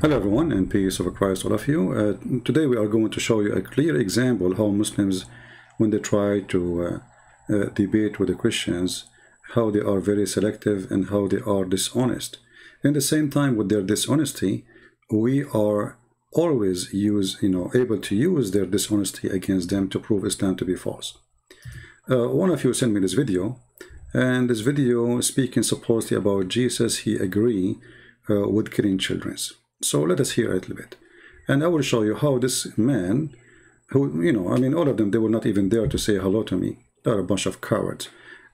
Hello everyone, and peace of Christ all of you. Today we are going to show you a clear example how Muslims, when they try to debate with the Christians, how they are very selective and how they are dishonest. In the same time, with their dishonesty, we are always able to use their dishonesty against them to prove Islam to be false. One of you sent me this video, and this video speaking supposedly about Jesus, he agree with killing children. So let us hear a little bit. And I will show you how this man, who, all of them, they were not even there to say hello to me. They're a bunch of cowards.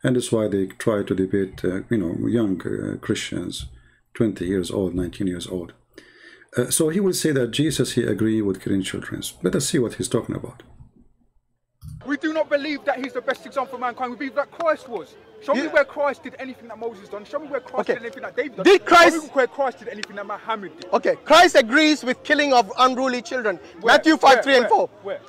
And that's why they try to debate, young Christians, 20 years old, 19 years old. So he will say that Jesus, he agreed with killing children. Let us see what he's talking about. We do not believe that he's the best example for mankind. We believe that Christ was. Show me where Christ did anything that Moses done. Show me where Christ did anything that David done. Show me where Christ did anything that Muhammad did. Okay, Christ agrees with killing of unruly children. Where? Matthew 5, 3 and 4. Where?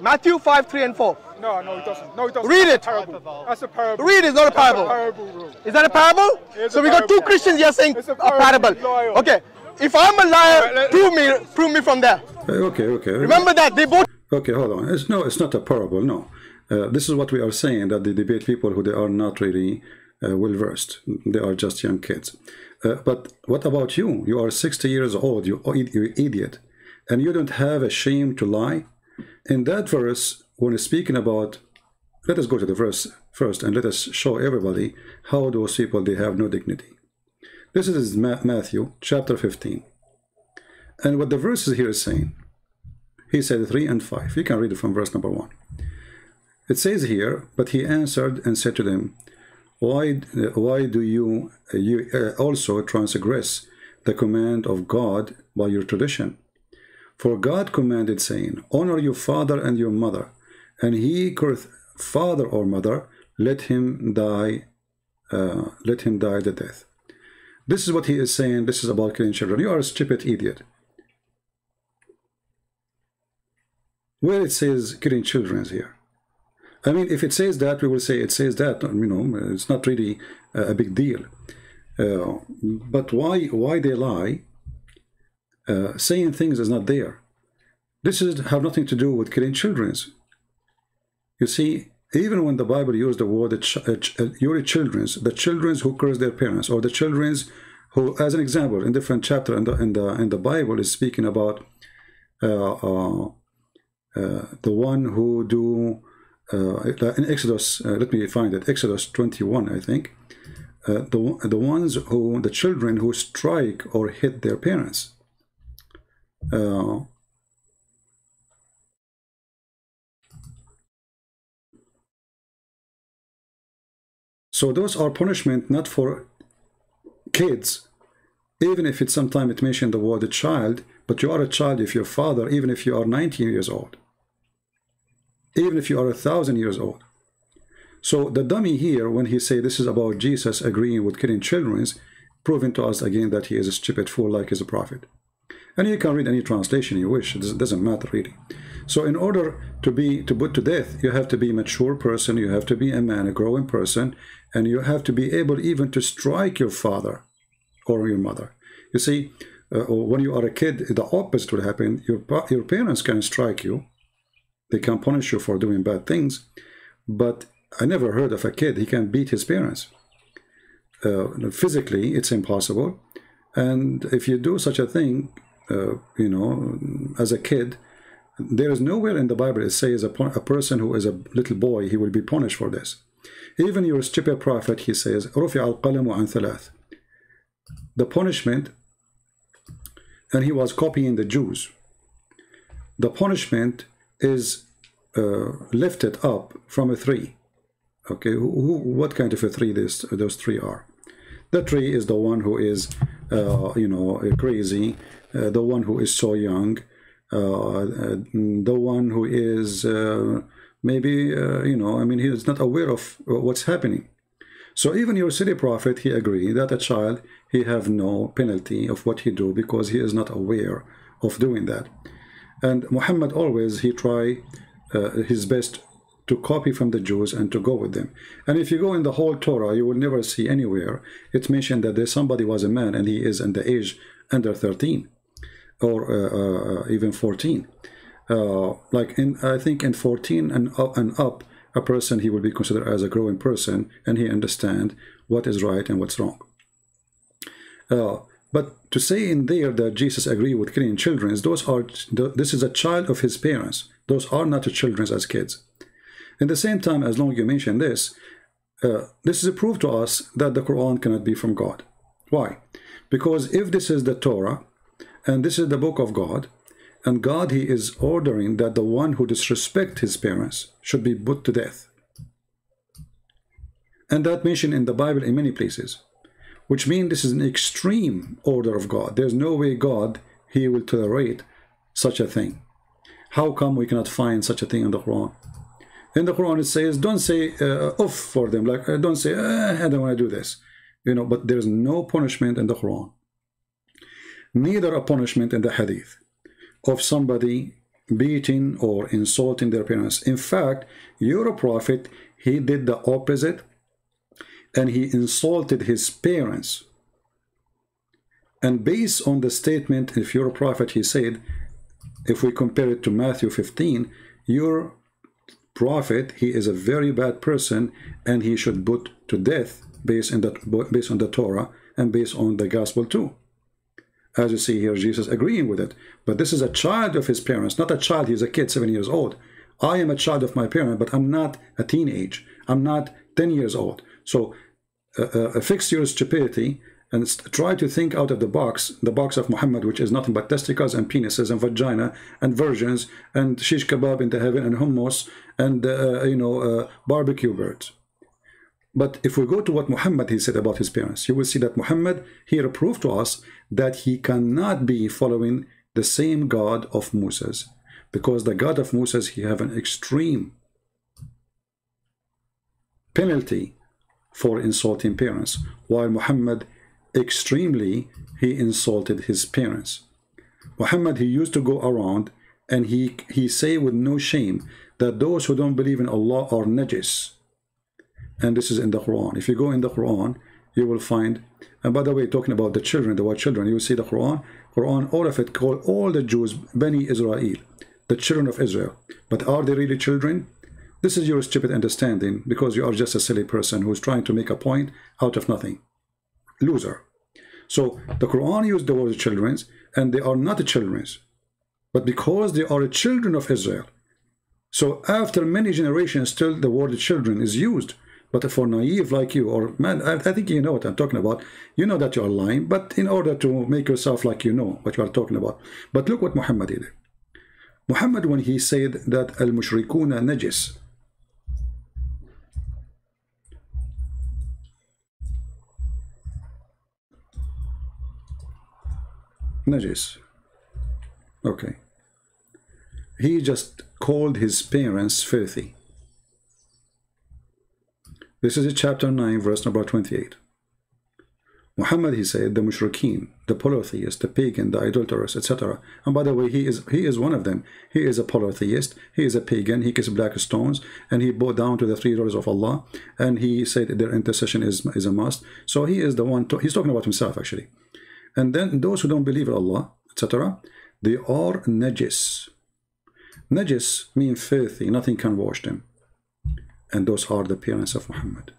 Matthew 5, 3 and 4. No, he doesn't. No, he doesn't. Read it. That's a parable. Read it, it's not a parable. That's a parable, bro. Is that a parable? So we got two Christians here saying a parable. Okay, if I'm a liar, prove me from there. Okay. Remember that they both. Okay, hold on. It's not a parable. No, this is what we are saying, that they debate people who they are not really well versed. They are just young kids. But what about you? You are 60 years old. You idiot, and you don't have a shame to lie. In that verse, when it's speaking about, let us go to the verse first and let us show everybody how those people, they have no dignity. This is Matthew chapter 15. And what the verses here is saying, he said 3 and 5. You can read it from verse number 1. It says here, but he answered and said to them, why do you also transgress the command of God by your tradition? For God commanded, saying, honor your father and your mother, and he cureth father or mother, let him die the death. This is what he is saying. This is about killing children. You are a stupid idiot. Where it says killing children is here. I mean, if it says that, we will say it says that. It's not really a big deal. But why they lie? Saying things is not there. This have nothing to do with killing children. You see, even when the Bible used the word your children, the children who curse their parents, or the children who, as an example, in different chapter in the Bible is speaking about the one who do in Exodus. Let me find it. Exodus 21, I think. The ones who, the children who strike or hit their parents. So those are punishment not for kids, even if it's sometimes it mentioned the word child, but you are a child if your father, even if you are 19 years old, even if you are 1,000 years old. So the dummy here, when he say this is about Jesus agreeing with killing children, proving to us again that he is a stupid fool like he's a prophet. And you can read any translation you wish. It doesn't matter really. So in order to put to death, you have to be a mature person, you have to be a man, a growing person, and you have to be able even to strike your father or your mother. You see, when you are a kid, the opposite will happen. Your parents can strike you. They can punish you for doing bad things. But I never heard of a kid, he can beat his parents. Physically, it's impossible. And if you do such a thing, as a kid, there is nowhere in the Bible it says a person who is a little boy, he will be punished for this. Even your stupid prophet, he says, رُفِعَ الْقَلَمُ عَنْ ثَلَاثٍ. The punishment, and he was copying the Jews. The punishment is lifted up from a tree. Okay, what kind of a tree those three are? The tree is the one who is, crazy, the one who is so young, the one who is maybe, he is not aware of what's happening. So even your city prophet, he agreed that a child, he have no penalty of what he do because he is not aware of doing that. And Muhammad always, he try his best to copy from the Jews and to go with them. And if you go in the whole Torah, you will never see anywhere it's mentioned that somebody was a man and he is in the age under 13. or even 14. Like I think in 14 and up, a person, he will be considered as a growing person, and he understand what is right and what's wrong. But to say in there that Jesus agreed with killing children, this is a child of his parents. Those are not children as kids. In the same time, as long as you mention this, this is a proof to us that the Quran cannot be from God. Why? Because if this is the Torah, and this is the book of God, and God, he is ordering that the one who disrespects his parents should be put to death. And that mentioned in the Bible in many places, which means this is an extreme order of God. There's no way God, he will tolerate such a thing. How come we cannot find such a thing in the Quran? In the Quran it says, don't say uff for them, like don't say, I don't want to do this. You know, but there's no punishment in the Quran. Neither a punishment in the Hadith of somebody beating or insulting their parents. In fact, your prophet, he did the opposite, and he insulted his parents. And based on the statement, if you're a prophet, he said, if we compare it to Matthew 15, your prophet, he is a very bad person, and he should put to death based on the Torah and based on the gospel too. As you see here, Jesus agreeing with it. But this is a child of his parents, not a child, he's a kid, 7 years old. I am a child of my parent, but I'm not a teenage. I'm not 10 years old. So fix your stupidity and try to think out of the box of Muhammad, which is nothing but testicles and penises and vagina and virgins and shish kebab in the heaven and hummus and barbecue birds. But if we go to what Muhammad he said about his parents, you will see that Muhammad here proved to us that he cannot be following the same God of Moses, because the God of Moses, he have an extreme penalty for insulting parents, while Muhammad extremely he insulted his parents. Muhammad, he used to go around and he say with no shame that those who don't believe in Allah are najis. And this is in the Quran. If you go in the Quran, you will find, and by the way, talking about the children, the white children, you will see the Quran, all of it call all the Jews Bani Israel, the children of Israel. But are they really children? This is your stupid understanding, because you are just a silly person who is trying to make a point out of nothing. Loser. So the Quran used the word children, and they are not the children, but because they are children of Israel. So after many generations, still the word children is used. But for naive like you, or man, I think you know what I'm talking about. You know that you are lying, but in order to make yourself like you know what you are talking about. But look what Muhammad did. Muhammad, when he said that al-mushrikuna najis, najis, okay, he just called his parents filthy. This is chapter 9, verse number 28. Muhammad, he said, the mushrikeen, the polytheists, the pagan, the idolatrous, etc. And by the way, he is one of them. He is a polytheist, he is a pagan, he kisses black stones, and he bowed down to the 3 daughters of Allah, and he said their intercession is a must. So he is the one, he's talking about himself actually. And then those who don't believe in Allah, etc., they are najis. Najis mean filthy, nothing can wash them. And those are the parents of Muhammad.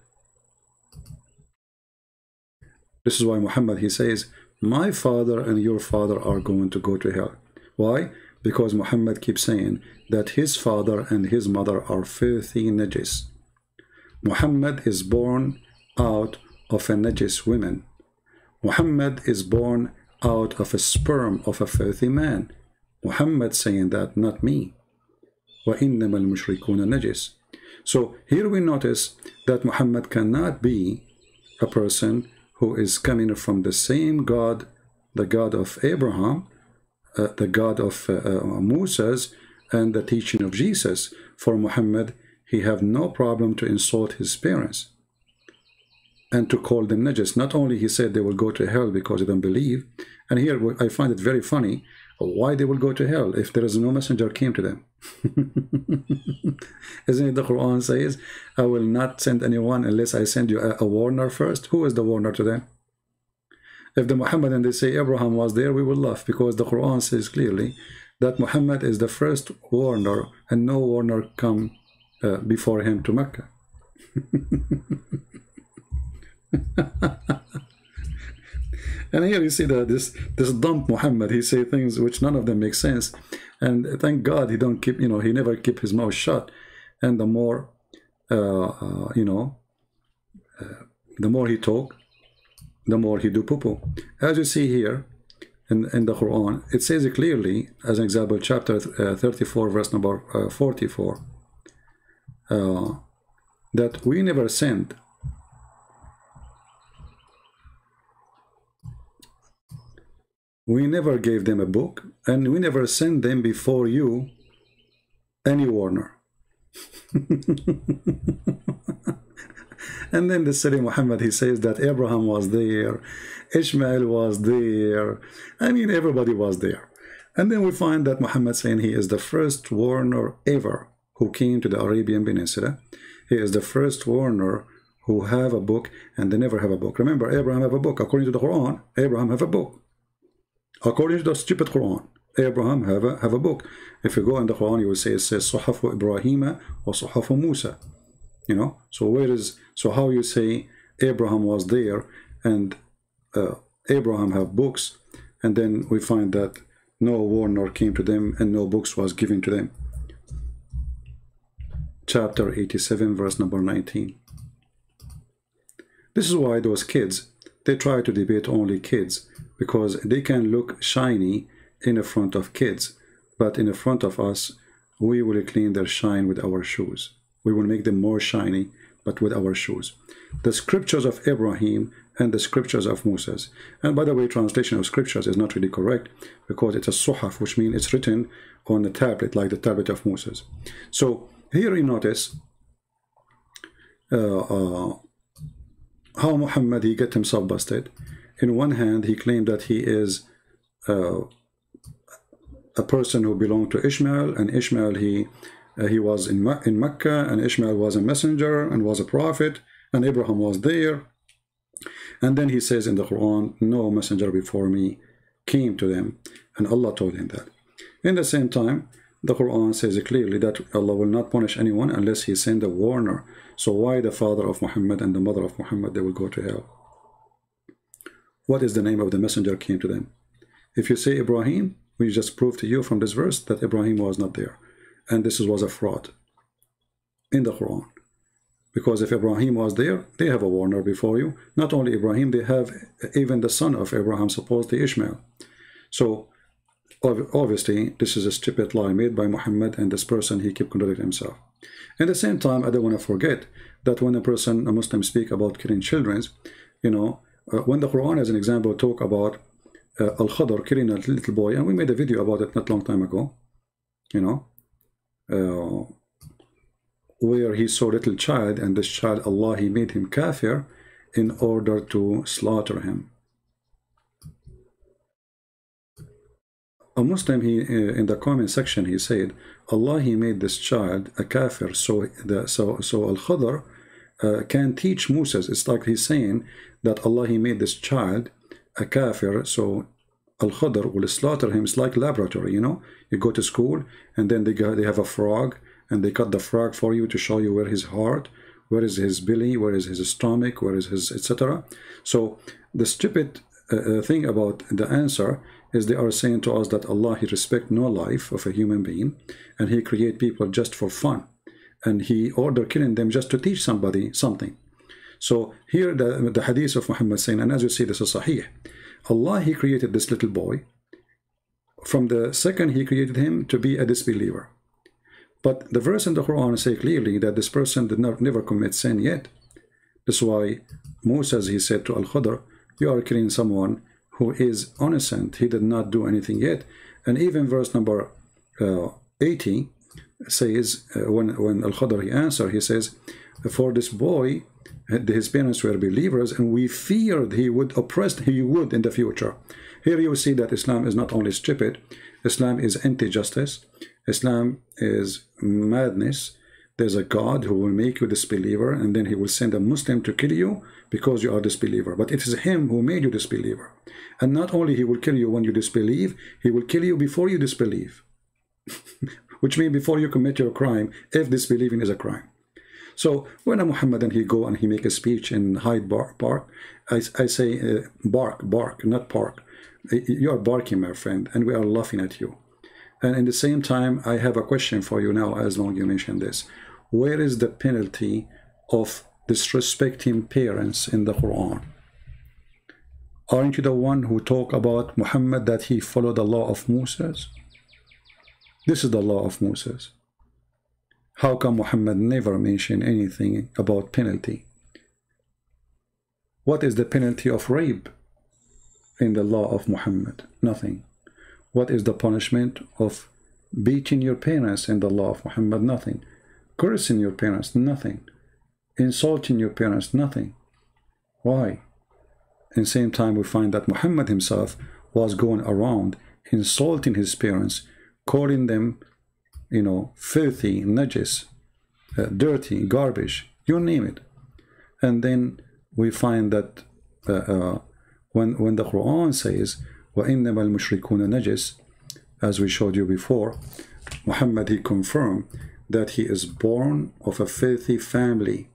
This is why Muhammad, he says, my father and your father are going to go to hell. Why? Because Muhammad keeps saying that his father and his mother are filthy najis. Muhammad is born out of a najis woman. Muhammad is born out of a sperm of a filthy man. Muhammad saying that, not me. وَإِنَّمَا الْمُشْرِكُونَ نَجِسٌ. So here we notice that Muhammad cannot be a person who is coming from the same God, the God of Abraham, the God of Moses, and the teaching of Jesus. For Muhammad, he have no problem to insult his parents and to call them najis. Not only he said they will go to hell because they don't believe, and here I find it very funny, why they will go to hell if there is no messenger came to them. Isn't it the Quran says, I will not send anyone unless I send you a warner first? Who is the warner to them? If the Muhammad and they say Abraham was there, we will laugh, because the Quran says clearly that Muhammad is the first warner, and no warner come before him to Mecca. And here you see that this dumb Muhammad, he say things which none of them make sense, and thank God he don't keep, he never keep his mouth shut. And the more the more he talk, the more he do poo-poo. As you see here in the Quran, it says it clearly, as an example, chapter 34, verse number 44, that we never sent we never gave them a book, and we never sent them before you any warner. And then the silly Muhammad, he says that Abraham was there, Ishmael was there, I mean everybody was there. And then we find that Muhammad saying he is the first warner ever who came to the Arabian Peninsula. He is the first warner who have a book, and they never have a book. Remember, Abraham have a book. According to the Quran, Abraham have a book. According to the stupid Quran, Abraham have a book. If you go in the Quran, you will say it says Suhafu Ibrahima or Suhafu Musa. So how you say Abraham was there and Abraham have books, and then we find that no warner came to them and no books was given to them. Chapter 87, verse number 19. This is why those kids, they try to debate only kids, because they can look shiny in the front of kids, but in the front of us, we will clean their shine with our shoes. We will make them more shiny, but with our shoes. The scriptures of Abraham and the scriptures of Moses. And by the way, translation of scriptures is not really correct, because it's a suhaf, which means it's written on a tablet, like the tablet of Moses. So here you notice how Muhammad, he get himself busted. In one hand, he claimed that he is a person who belonged to Ishmael, and Ishmael, he was in Mecca, and Ishmael was a messenger and was a prophet, and Abraham was there. And then he says in the Quran, no messenger before me came to them, and Allah told him that. In the same time, the Quran says clearly that Allah will not punish anyone unless he send a warner. So why the father of Muhammad and the mother of Muhammad, they will go to hell? What is the name of the messenger came to them? If you say Ibrahim, we just prove to you from this verse that Ibrahim was not there, and this was a fraud in the Quran. Because if Ibrahim was there, they have a warner before you. Not only Ibrahim, they have even the son of Abraham, supposedly Ishmael. So obviously, this is a stupid lie made by Muhammad, and this person, he keep contradicting himself. At the same time, I don't want to forget that when a Muslim speak about killing children, when the Quran, as an example, talk about Al-Khadr killing a little boy, and we made a video about it not long time ago, where he saw a little child, and this child, Allah, he made him kafir in order to slaughter him. A Muslim, he in the comment section, he said, Allah, he made this child a kafir, so Al-Khadr can teach Moses. It's like he's saying that Allah, he made this child a kafir, so Al-Khadr will slaughter him. It's like laboratory, you go to school, and then they have a frog, and they cut the frog for you to show you where his heart, where is his belly, where is his stomach, where is his etc. So the stupid thing about the answer is they are saying to us that Allah, he respect no life of a human being, and he create people just for fun, and he order killing them just to teach somebody something. So here the hadith of Muhammad saying, and as you see, this is sahih, Allah, he created this little boy. From the second, he created him to be a disbeliever. But the verse in the Quran say clearly that this person did never commit sin yet. That's why Moses, he said to Al-Khadr, you are killing someone who is innocent. He did not do anything yet. And even verse number 80 says, when Al-Khadr, he answered, he says, for this boy, his parents were believers, and we feared he would oppress, he would in the future. Here you see that Islam is not only stupid, Islam is anti-justice, Islam is madness, there's a God who will make you disbeliever, and then he will send a Muslim to kill you because you are disbeliever. But it is him who made you disbeliever. And not only he will kill you when you disbelieve, he will kill you before you disbelieve. Which means before you commit your crime, if disbelieving is a crime. So when a Muhammadan he go and he make a speech in Hyde Park, I say bark, not park. You are barking, my friend, and we are laughing at you. And in the same time, I have a question for you now, as long as you mentioned this. Where is the penalty of disrespecting parents in the Quran? Aren't you the one who talk about Muhammad that he followed the law of Moses? This is the law of Moses. How come Muhammad never mentioned anything about penalty? What is the penalty of rape in the law of Muhammad? Nothing. What is the punishment of beating your parents in the law of Muhammad? Nothing. Cursing your parents? Nothing. Insulting your parents? Nothing. Why? In the same time, we find that Muhammad himself was going around insulting his parents, calling them, you know, filthy, najis, dirty, garbage, you name it. And then we find that when the Quran says, وَإِنَّمَا الْمُشْرِكُونَ نَجِسٌ, as we showed you before, Muhammad, he confirmed that he is born of a filthy family.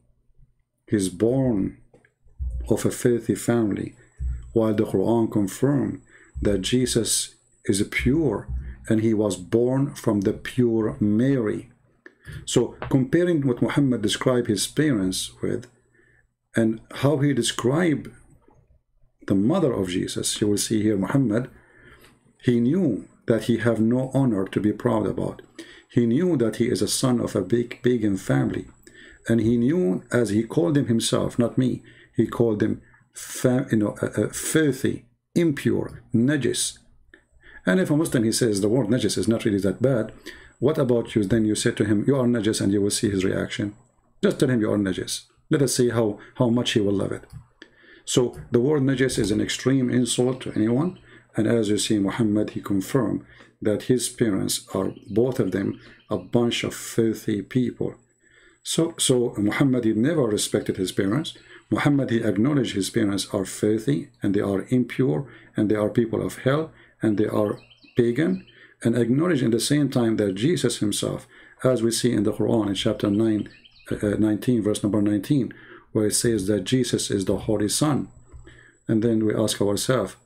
He's born of a filthy family, while the Quran confirmed that Jesus is pure and he was born from the pure Mary. So comparing what Muhammad described his parents with and how he described the mother of Jesus, you will see here Muhammad, he knew that he have no honor to be proud about. He knew that he is a son of a big pagan family. And he knew, as he called him himself, not me, he called him filthy, impure, najis. And if a Muslim, he says the word najis is not really that bad, what about you? Then you say to him, you are najis, and you will see his reaction. Just tell him you are najis. Let us see how much he will love it. So the word najis is an extreme insult to anyone. And as you see, Muhammad, he confirmed that his parents are, both of them, a bunch of filthy people. So Muhammad, he never respected his parents. Muhammad, he acknowledged his parents are filthy, and they are impure, and they are people of hell, and they are pagan, and acknowledged in the same time that Jesus himself, as we see in the Quran in chapter 19, verse number 19, where it says that Jesus is the Holy Son. And then we ask ourselves,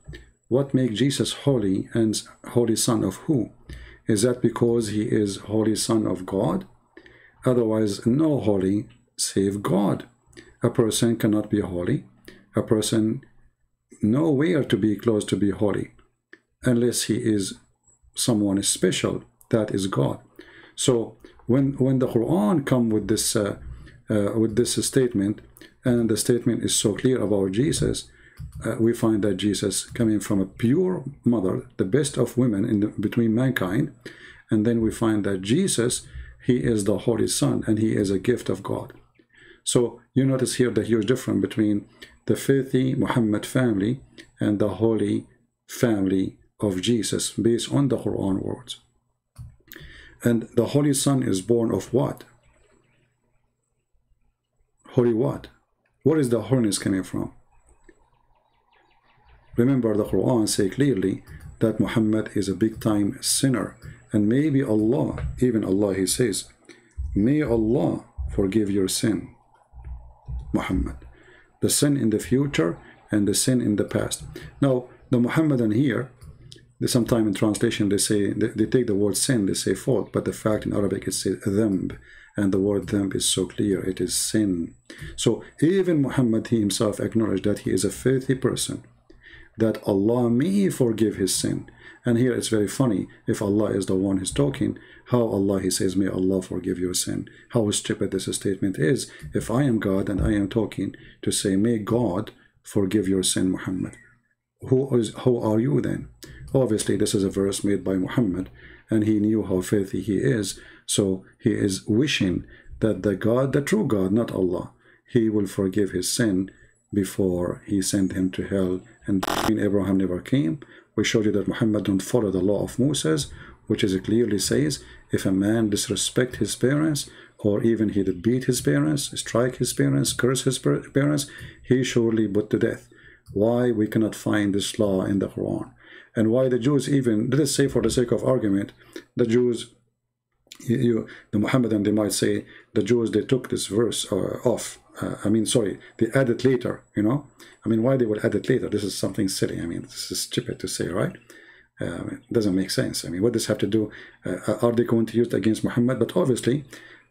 what makes Jesus holy, and Holy Son of who? Is that because he is Holy Son of God? Otherwise, no holy save God. A person cannot be holy. A person nowhere to be close to be holy, unless he is someone special, that is God. So when the Quran come with this statement, and the statement is so clear about Jesus, we find that Jesus coming from a pure mother, the best of women between mankind, and then we find that Jesus, he is the Holy Son, and he is a gift of God. So you notice here the huge difference between the filthy Muhammad family and the holy family of Jesus, based on the Quran words. And the Holy Son is born of what? Holy what? Where is the holiness coming from? Remember, the Quran say clearly that Muhammad is a big-time sinner, and maybe Allah, even Allah, he says, may Allah forgive your sin, Muhammad, the sin in the future and the sin in the past. Now, the Muhammadan here, sometime in translation they say, they take the word sin, they say fault, but the fact in Arabic it says dhanb, and the word dhanb is so clear, it is sin. So even Muhammad, he himself acknowledged that he is a filthy person, that Allah may forgive his sin. And here it's very funny, if Allah is the one who's talking, how Allah, he says, may Allah forgive your sin. How stupid this statement is, if I am God and I am talking to say, may God forgive your sin, Muhammad. Who are you then? Obviously, this is a verse made by Muhammad, and he knew how filthy he is, so he is wishing that the God, the true God, not Allah, he will forgive his sin before he sent him to hell. And Abraham never came. We showed you that Muhammad don't follow the law of Moses, which is clearly says, if a man disrespect his parents or even he did beat his parents, strike his parents, curse his parents, he surely put to death. Why we cannot find this law in the Quran? And why the Jews even, let us say for the sake of argument, the Jews, the Muhammadan, they might say, the Jews, they took this verse off. They add it later, you know. I mean, why they will add it later? This is something silly. I mean, this is stupid to say, right? It doesn't make sense. I mean, what does this have to do? Are they going to use it against Muhammad? But obviously,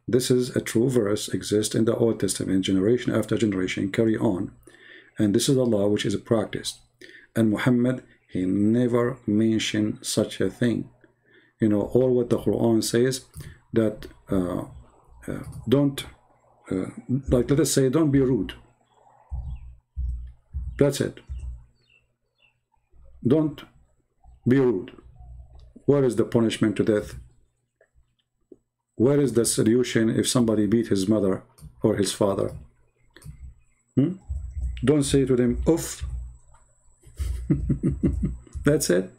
this is a true verse, exists in the Old Testament, generation after generation, carry on. And this is the law which is practiced. And Muhammad, he never mentioned such a thing. You know, all what the Quran says, that don't, like let us say, don't be rude. That's it. Don't be rude. Where is the punishment to death? Where is the solution if somebody beat his mother or his father? Don't say to them, oof. That's it.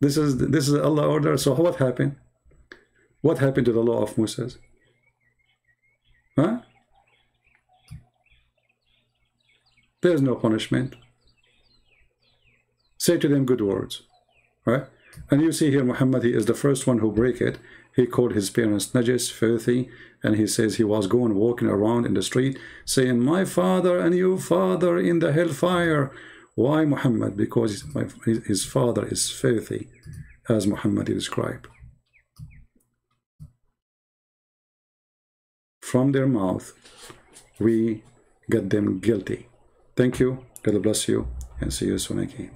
This is Allah order. So what happened? What happened to the law of Moses? Huh? There's no punishment. Say to them good words, right? And you see here Muhammad, he is the first one who break it. He called his parents najis, filthy, and he says he was walking around in the street saying, my father and your father in the hellfire. Why Muhammad? Because his father is filthy, as Muhammad described. From their mouth, we get them guilty. Thank you. God bless you, and see you soon again.